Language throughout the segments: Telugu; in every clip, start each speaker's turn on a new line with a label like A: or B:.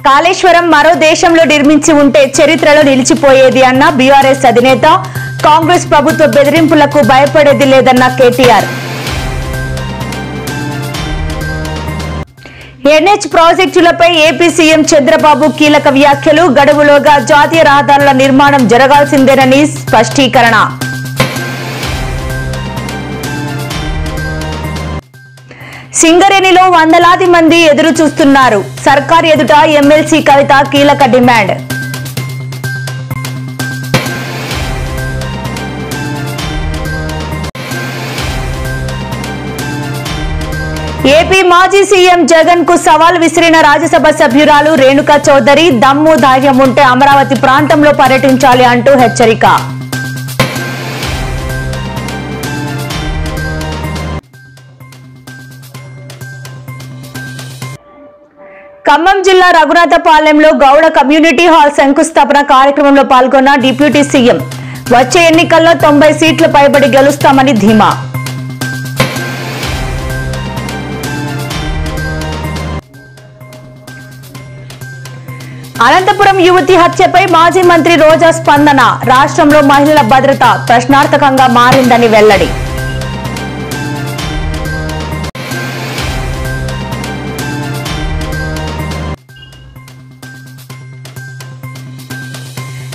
A: కాళేశ్వరం మరో దేశంలో నిర్మించి ఉంటే చరిత్రలో నిలిచిపోయేది అన్న బీఆర్ఎస్ అధినేత. కాంగ్రెస్ ప్రభుత్వ బెదిరింపులకు భయపడేది లేదన్న కేటీఆర్. ఎన్హెచ్ ప్రాజెక్టులపై ఏపీ సీఎం చంద్రబాబు కీలక వ్యాఖ్యలు. గడువులోగా జాతీయ రహదారుల నిర్మాణం జరగాల్సిందేనని స్పష్టీకరణ. సింగరేణిలో వందలాది మంది ఎదురు చూస్తున్నారు. సర్కార్ ఎదుట ఎమ్మెల్సీ కవిత కీలక డిమాండ్. ఏపీ మాజీ సీఎం జగన్ కు సవాల్ విసిరిన రాజ్యసభ సభ్యురాలు రేణుకా చౌదరి. దమ్ము ధైర్యం ఉంటే అమరావతి ప్రాంతంలో పర్యటించాలి అంటూ హెచ్చరిక. ఖమ్మం జిల్లా రఘునాథపాలెంలో గౌడ కమ్యూనిటీ హాల్ శంకుస్థాపన కార్యక్రమంలో పాల్గొన్న డిప్యూటీ సీఎం. వచ్చే ఎన్నికల్లో 90 సీట్లు పైబడి గెలుస్తామని ధీమా. అనంతపురం యువతి హత్యపై మాజీ మంత్రి రోజా స్పందన. రాష్ట్రంలో మహిళల భద్రత ప్రశ్నార్థకంగా మారిందని వెల్లడి.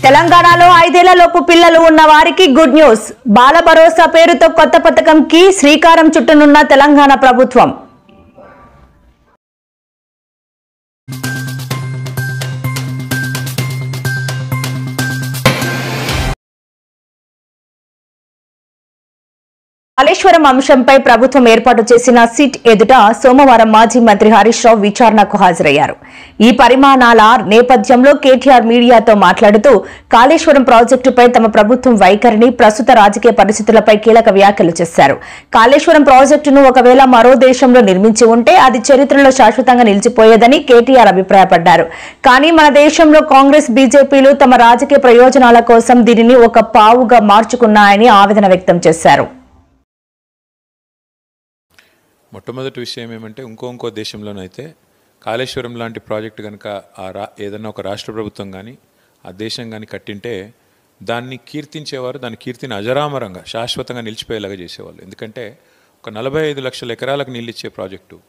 A: తెలంగాణలో 5 ఏళ్లలోపు పిల్లలు ఉన్న వారికి గుడ్ న్యూస్. బాల భరోసా పేరుతో కొత్త పథకంకి శ్రీకారం చుట్టనున్న తెలంగాణ ప్రభుత్వం. కాళేశ్వరం అంశంపై ప్రభుత్వం ఏర్పాటు చేసిన సిట్ ఎదుట సోమవారం మాజీ మంత్రి హరీష్ రావు విచారణకు హాజరయ్యారు. ఈ పరిమాణాల నేపథ్యంలో కేటీఆర్ మీడియాతో మాట్లాడుతూ కాళేశ్వరం ప్రాజెక్టుపై తమ ప్రభుత్వం వైఖరిని, ప్రస్తుత రాజకీయ పరిస్థితులపై కీలక వ్యాఖ్యలు చేశారు. కాళేశ్వరం ప్రాజెక్టును ఒకవేళ మరో దేశంలో నిర్మించి ఉంటే అది చరిత్రలో శాశ్వతంగా నిలిచిపోయేదని కేటీఆర్ అభిప్రాయపడ్డారు. కానీ మన దేశంలో కాంగ్రెస్, బీజేపీలు తమ రాజకీయ ప్రయోజనాల కోసం దీనిని ఒక పావుగా మార్చుకున్నాయని ఆవేదన వ్యక్తం చేశారు.
B: మొట్టమొదటి విషయం ఏమంటే ఇంకో దేశంలోనైతే కాళేశ్వరం లాంటి ప్రాజెక్టు కనుక ఏదన్నా ఒక రాష్ట్ర ప్రభుత్వం కానీ ఆ దేశం కానీ కట్టింటే దాన్ని కీర్తించేవారు, దాని కీర్తిని అజరామరంగా శాశ్వతంగా నిలిచిపోయేలాగా చేసేవాళ్ళు. ఎందుకంటే ఒక 45 లక్షల ఎకరాలకు నీళ్ళు ఇచ్చే ప్రాజెక్టు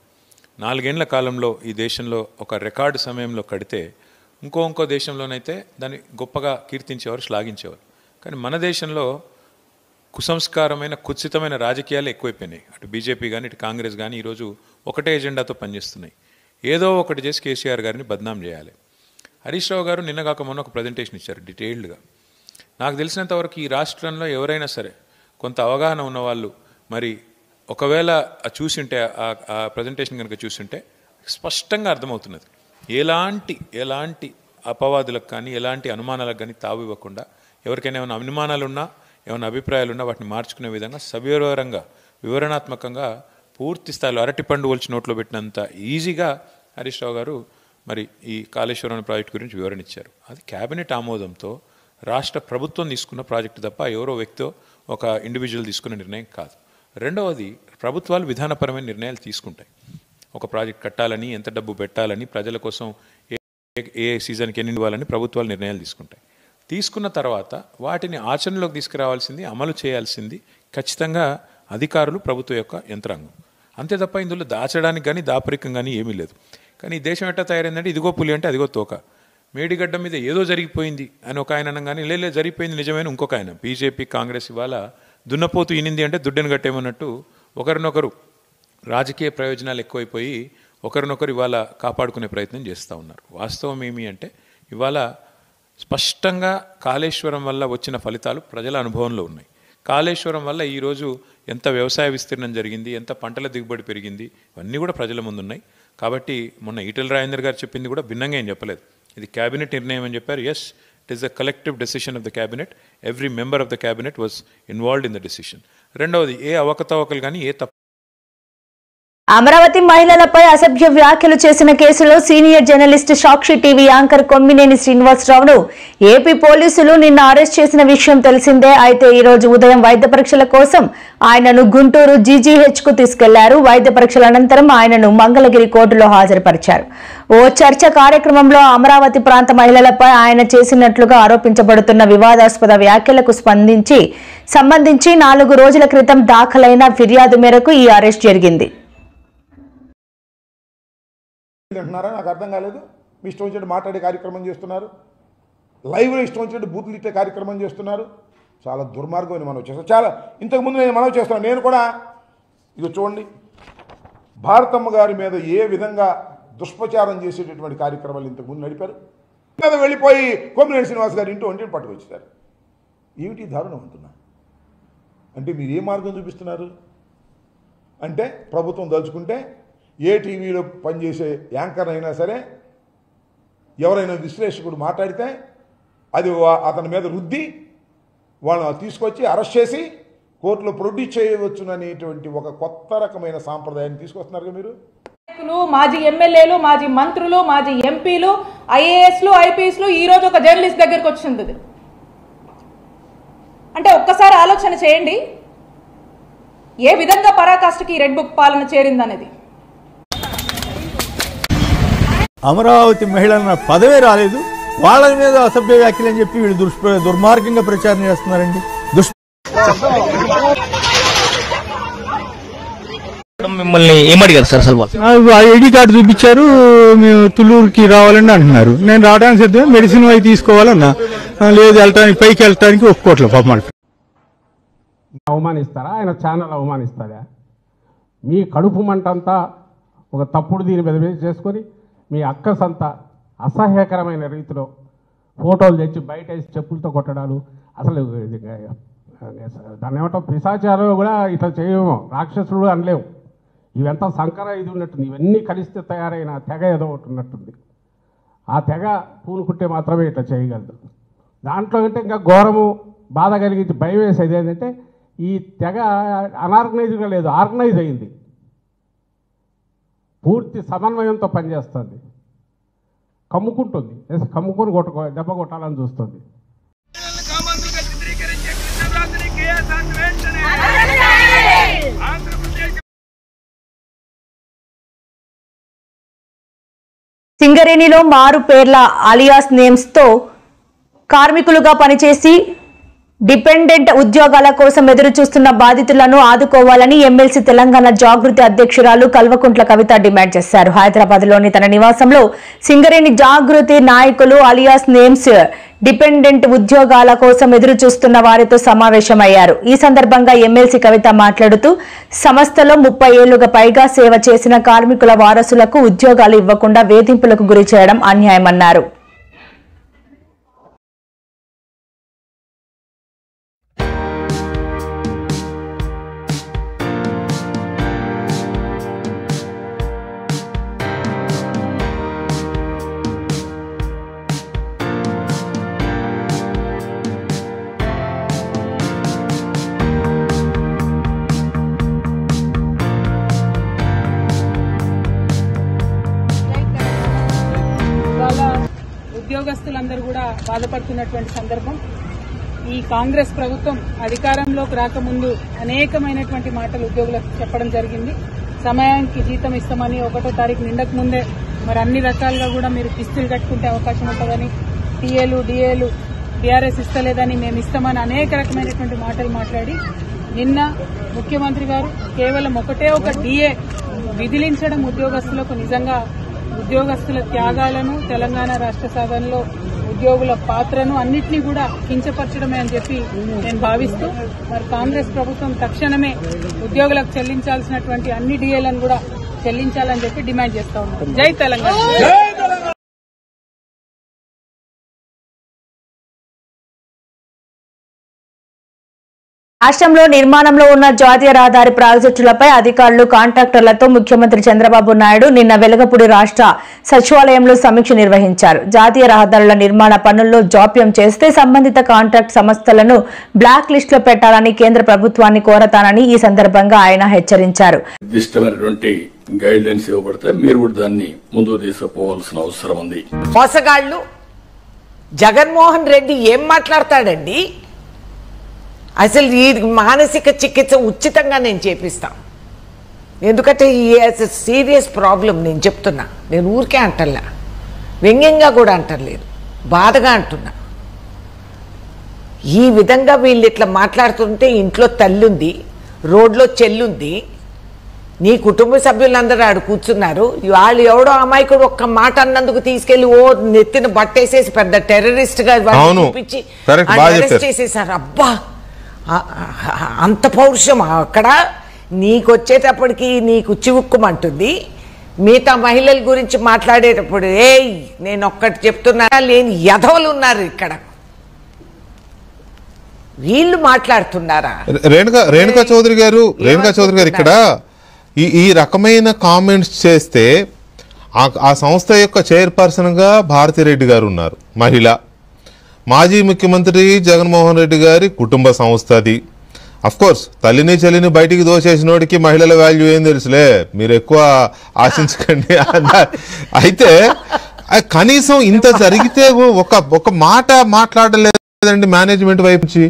B: 4 ఏళ్ల కాలంలో ఈ దేశంలో ఒక రికార్డు సమయంలో కడితే ఇంకో దేశంలోనైతే దాన్ని గొప్పగా కీర్తించేవారు, శ్లాఘించేవారు. కానీ మన దేశంలో కుసంస్కారమైన, కుత్సితమైన రాజకీయాలు ఎక్కువైపోయినాయి. అటు బీజేపీ కానీ ఇటు కాంగ్రెస్ కానీ ఈరోజు ఒకటే ఎజెండాతో పనిచేస్తున్నాయి. ఏదో ఒకటి చేసి కేసీఆర్ గారిని బద్నాం చేయాలి. హరీష్ రావు గారు నిన్నగాక మొన్న ఒక ప్రజెంటేషన్ ఇచ్చారు డీటెయిల్డ్గా. నాకు తెలిసినంతవరకు ఈ రాష్ట్రంలో ఎవరైనా సరే కొంత అవగాహన ఉన్నవాళ్ళు మరి ఒకవేళ చూసింటే ఆ ప్రజెంటేషన్ కనుక చూసింటే స్పష్టంగా అర్థమవుతున్నది. ఎలాంటి అపవాదులకు కానీ ఎలాంటి అనుమానాలకు కానీ తావు ఇవ్వకుండా, ఎవరికైనా ఏమైనా అనుమానాలున్నా ఏమైనా అభిప్రాయాలున్నా వాటిని మార్చుకునే విధంగా సవివరంగా, వివరణాత్మకంగా, పూర్తి స్థాయిలో అరటిపండు ఒలిచి నోట్లో పెట్టినంత ఈజీగా హరీష్ రావు గారు మరి ఈ కాళేశ్వరం ప్రాజెక్టు గురించి వివరణ ఇచ్చారు. అది కేబినెట్ ఆమోదంతో రాష్ట్ర ప్రభుత్వం తీసుకున్న ప్రాజెక్టు తప్ప ఎవరో వ్యక్తో ఒక ఇండివిజువల్ తీసుకున్న నిర్ణయం కాదు. రెండవది, ప్రభుత్వాలు విధానపరమైన నిర్ణయాలు తీసుకుంటాయి. ఒక ప్రాజెక్ట్ కట్టాలని, ఎంత డబ్బు పెట్టాలని, ప్రజల కోసం ఏ సీజన్కి ఎన్ని ఇవ్వాలని ప్రభుత్వాలు నిర్ణయాలు తీసుకుంటాయి. తీసుకున్న తర్వాత వాటిని ఆచరణలోకి తీసుకురావాల్సింది, అమలు చేయాల్సింది ఖచ్చితంగా అధికారులు, ప్రభుత్వం యొక్క యంత్రాంగం. అంతే తప్ప ఇందులో దాచడానికి కానీ దాపరికం కానీ ఏమీ లేదు. కానీ ఈ దేశం ఎట్లా తయారైందంటే ఇదిగో పులి అంటే అదిగో తోక. మేడిగడ్డ మీద ఏదో జరిగిపోయింది అని ఒక ఆయన అనగానే లేదు జరిగిపోయింది నిజమైన ఇంకొక ఆయన. బీజేపీ, కాంగ్రెస్ ఇవాళ దున్నపోతు ఇనింది అంటే దుడ్డను కట్టేమన్నట్టు ఒకరినొకరు రాజకీయ ప్రయోజనాలు ఎక్కువైపోయి ఒకరినొకరు ఇవాళ కాపాడుకునే ప్రయత్నం చేస్తూ ఉన్నారు. వాస్తవం ఏమి అంటే ఇవాళ స్పష్టంగా కాళేశ్వరం వల్ల వచ్చిన ఫలితాలు ప్రజల అనుభవంలో ఉన్నాయి. కాళేశ్వరం వల్ల ఈరోజు ఎంత వ్యవసాయ విస్తీర్ణం జరిగింది, ఎంత పంటల దిగుబడి పెరిగింది, ఇవన్నీ కూడా ప్రజల ముందున్నాయి. కాబట్టి మొన్న ఈటెల రాజేందర్ గారు చెప్పింది కూడా భిన్నంగా ఏం చెప్పలేదు. ఇది క్యాబినెట్ నిర్ణయం అని చెప్పారు. Yes, it is the collective decision of the cabinet. Every member of the cabinet was involved in the decision. రెండవది, ఏ అవకతవకలు కానీ ఏ
A: అమరావతి మహిళలపై అసభ్య వ్యాఖ్యలు చేసిన కేసులో సీనియర్ జర్నలిస్ట్ సాక్షి టీవీ యాంకర్ కొమ్మినేని శ్రీనివాసరావును ఏపీ పోలీసులు నిన్న అరెస్ట్ చేసిన విషయం తెలిసిందే. అయితే ఈ రోజు ఉదయం వైద్య పరీక్షల కోసం ఆయనను గుంటూరు జీజీహెచ్ కు తీసుకెళ్లారు. వైద్య పరీక్షల అనంతరం ఆయనను మంగళగిరి కోర్టులో హాజరుపరిచారు. ఓ చర్చ కార్యక్రమంలో అమరావతి ప్రాంత మహిళలపై ఆయన చేసినట్లుగా ఆరోపించబడుతున్న వివాదాస్పద వ్యాఖ్యలకు సంబంధించి 4 రోజుల క్రితం దాఖలైన ఫిర్యాదు మేరకు ఈ అరెస్ట్ జరిగింది.
C: అంటున్నారా? నాకు అర్థం కాలేదు. మీ ఇష్టం వచ్చినట్టు మాట్లాడే కార్యక్రమం చేస్తున్నారు, లైవ్లో ఇష్టం వచ్చినట్టు బూతులు ఇచ్చే కార్యక్రమం చేస్తున్నారు. చాలా దుర్మార్గం అని మనం చేస్తాం. చాలా ఇంతకుముందు నేను మనవి చేస్తున్నాను. నేను కూడా ఇది చూడండి, భారతమ్మ గారి మీద ఏ విధంగా దుష్ప్రచారం చేసేటటువంటి కార్యక్రమాలు ఇంతకుముందు నడిపారు. వెళ్ళిపోయి కొమ్మినేని శ్రీనివాస్ గారి ఇంటి ఒంటిని పట్టుకొచ్చారు. ఏమిటి దారుణం అంటున్నా? అంటే మీరు ఏ మార్గం చూపిస్తున్నారు? అంటే ప్రభుత్వం దలుచుకుంటే ఏ టీవీలో పనిచేసే యాంకర్ అయినా సరే ఎవరైనా విశ్లేషకుడు మాట్లాడితే అది అతని మీద రుద్ది వాళ్ళని తీసుకొచ్చి అరెస్ట్ చేసి కోర్టులో ప్రొడ్యూస్ చేయవచ్చుననేటువంటి ఒక కొత్త రకమైన సాంప్రదాయాన్ని తీసుకొస్తున్నారు మీరు.
D: మాజీ ఎమ్మెల్యేలు, మాజీ మంత్రులు, మాజీ ఎంపీలు, ఐఏఎస్లు, ఐపీఎస్లు ఈరోజు ఒక జర్నలిస్ట్ దగ్గరకు వచ్చింది. అంటే ఒక్కసారి ఆలోచన చేయండి ఏ విధంగా పరాకాష్ఠకి రెడ్ బుక్ పాలన చేరిందనేది.
E: అమరావతి మహిళల పదవే రాలేదు, వాళ్ళ మీద అసభ్య వ్యాఖ్యలు అని చెప్పి వీళ్ళు దుర్మార్గంగా ప్రచారం చేస్తున్నారండి.
F: మిమ్మల్ని ఏమడిగారు సార్? అసలు
E: ఐడి కార్డు చూపించారు, మేము తుళ్ళూరుకి రావాలని అంటున్నారు. నేను రావడానికి సిద్ధమే, మెడిసిన్ అవి తీసుకోవాలన్నా లేదు, వెళ్ళటానికి పైకి వెళ్ళటానికి ఒప్పుకోవట్లేదు. పాపం
G: అవమానిస్తారా? ఆయన ఛానల్ అవమానిస్తారా? మీ కడుపు మంటంతా ఒక తప్పుడు దీని మీద చేసుకొని మీ అక్కసంతా అసహ్యకరమైన రీతిలో ఫోటోలు తెచ్చి బయట వేసి చెప్పులతో కొట్టడాలు, అసలు దాన్ని ఏమంటాం, పిశాచాలు కూడా ఇట్లా చేయము, రాక్షసులు అనలేము. ఇవంతా సంకర ఇది ఉన్నట్టుంది. ఇవన్నీ కలిస్తే తయారైన తెగ ఏదో ఒకటి ఉన్నట్టుంది. ఆ తెగ పూనుకుంటే మాత్రమే ఇట్లా చేయగలదు. దాంట్లో అంటే ఇంకా ఘోరము బాధ కలిగించి భయం వేసేది ఏంటంటే ఈ తెగ అనార్గనైజ్గా లేదు, ఆర్గనైజ్ అయింది, పూర్తి సమన్వయంతో పనిచేస్తుంది, కమ్ముకుంటుంది, కమ్ముకొని దెబ్బ కొట్టాలని చూస్తుంది.
A: సింగరేణిలో మారు పేర్ల అలియాస్ నేమ్స్ తో కార్మికులుగా పనిచేసి డిపెండెంట్ ఉద్యోగాల కోసం ఎదురు చూస్తున్న బాధితులను ఆదుకోవాలని ఎమ్మెల్సీ తెలంగాణ జాగృతి అధ్యక్షురాలు కల్వకుంట్ల కవిత డిమాండ్ చేశారు. హైదరాబాద్ లోని తన నివాసంలో సింగరేణి జాగృతి నాయకులు అలియాస్ నేమ్స్ డిపెండెంట్ ఉద్యోగాల కోసం ఎదురు చూస్తున్న వారితో సమావేశమయ్యారు. ఈ సందర్భంగా ఎమ్మెల్సీ కవిత మాట్లాడుతూ సంస్థలో 30 ఏళ్లుగా పైగా సేవ చేసిన కార్మికుల వారసులకు ఉద్యోగాలు ఇవ్వకుండా వేధింపులకు గురి చేయడం అన్యాయమన్నారు.
D: ఉద్యోగస్తులందరూ కూడా బాధపడుతున్నటువంటి సందర్భం. ఈ కాంగ్రెస్ ప్రభుత్వం అధికారంలోకి రాకముందు అనేకమైనటువంటి మాటలు ఉద్యోగులకు చెప్పడం జరిగింది. సమయానికి జీతం ఇస్తామని, 1వ తారీఖు నిండక ముందే మరి అన్ని రకాలుగా కూడా మీరు కిస్తులు కట్టుకుంటే అవకాశం ఉంటుందని, టీఏలు డిఏలు బీఆర్ఎస్ ఇస్తలేదని, మేము ఇస్తామని అనేక రకమైనటువంటి మాటలు మాట్లాడి నిన్న ముఖ్యమంత్రి గారు కేవలం ఒక డిఏ విధిలించడం ఉద్యోగస్తులకు నిజంగా ఉద్యోగస్తుల త్యాగాలను, తెలంగాణ రాష్ట్ర సాధనలో ఉద్యోగుల పాత్రను అన్నింటినీ కూడా కించపరచడమే అని చెప్పి నేను భావిస్తూ మరి కాంగ్రెస్ ప్రభుత్వం తక్షణమే ఉద్యోగులకు చెల్లించాల్సినటువంటి అన్ని డిఏలను కూడా చెల్లించాలని చెప్పి డిమాండ్ చేస్తా ఉన్నాం. జై తెలంగాణ.
A: రాష్ట్రంలో నిర్మాణంలో ఉన్న జాతీయ రహదారి ప్రాజెక్టులపై అధికారులు కాంట్రాక్టర్లతో ముఖ్యమంత్రి చంద్రబాబు నాయుడు నిన్న వెలగపూడి రాష్ట్ర సచివాలయంలో సమీక్ష నిర్వహించారు. జాతీయ రహదారుల నిర్మాణ పనుల్లో జాప్యం చేస్తే సంబంధిత కాంట్రాక్ట్ సంస్థలను బ్లాక్ లిస్ట్ లో పెట్టాలని కేంద్ర ప్రభుత్వాన్ని కోరతానని ఈ సందర్భంగా ఆయన హెచ్చరించారు.
H: నిర్దిష్టమైనటువంటి గైడ్ లైన్స్ ఇవ్వబడితే మీరు కూడా దాన్ని ముందుకు తీసుకుపోవాల్సిన అవసరం ఉంది.
I: మోసగాళ్లు జగన్మోహన్ రెడ్డి ఏం మాట్లాడతాడండి? అసలు ఈ మానసిక చికిత్స ఉచితంగా నేను చేపిస్తాను. ఎందుకంటే ఈ సీరియస్ ప్రాబ్లం నేను చెప్తున్నా. నేను ఊరికే అంటల్లా, వ్యంగ్యంగా కూడా అంటలేదు, బాధగా అంటున్నా. ఈ విధంగా వీళ్ళు ఇట్లా మాట్లాడుతుంటే ఇంట్లో తల్లుంది, రోడ్లో చెల్లుంది, నీ కుటుంబ సభ్యులందరూ ఆడు కూర్చున్నారు. వాళ్ళు ఎవడో అమాయకుడు ఒక్క మాట అన్నందుకు తీసుకెళ్లి నెత్తిన బట్టేసేసి పెద్ద టెర్రరిస్ట్ గా చూపించి అరెస్ట్ చేసేసారు. అబ్బా, అంత పౌరుషం అక్కడ నీకు వచ్చేటప్పటికి నీకు చివుక్కుమంటుంది. మిగతా మహిళల గురించి మాట్లాడేటప్పుడు నేను ఒక్కటి చెప్తున్నా, లేని యధవలు ఉన్నారు ఇక్కడ. వీళ్ళు మాట్లాడుతున్నారా?
J: రేణుకా చౌదరి గారు ఇక్కడ ఈ రకమైన కామెంట్స్ చేస్తే ఆ సంస్థ యొక్క చైర్పర్సన్ గా భారతిరెడ్డి గారు ఉన్నారు, మహిళ. మాజీ ముఖ్యమంత్రి జగన్మోహన్ రెడ్డి గారి కుటుంబ సంస్థ అది. కోర్స్ తల్లిని చెల్లిని బయటికి దోచేసినోడికి మహిళల వాల్యూ ఏం తెలుసులే, మీరు ఎక్కువ ఆశించకండి. అయితే కనీసం ఇంత జరిగితే ఒక మాట మాట్లాడలేదండి మేనేజ్మెంట్ వైపు నుంచి.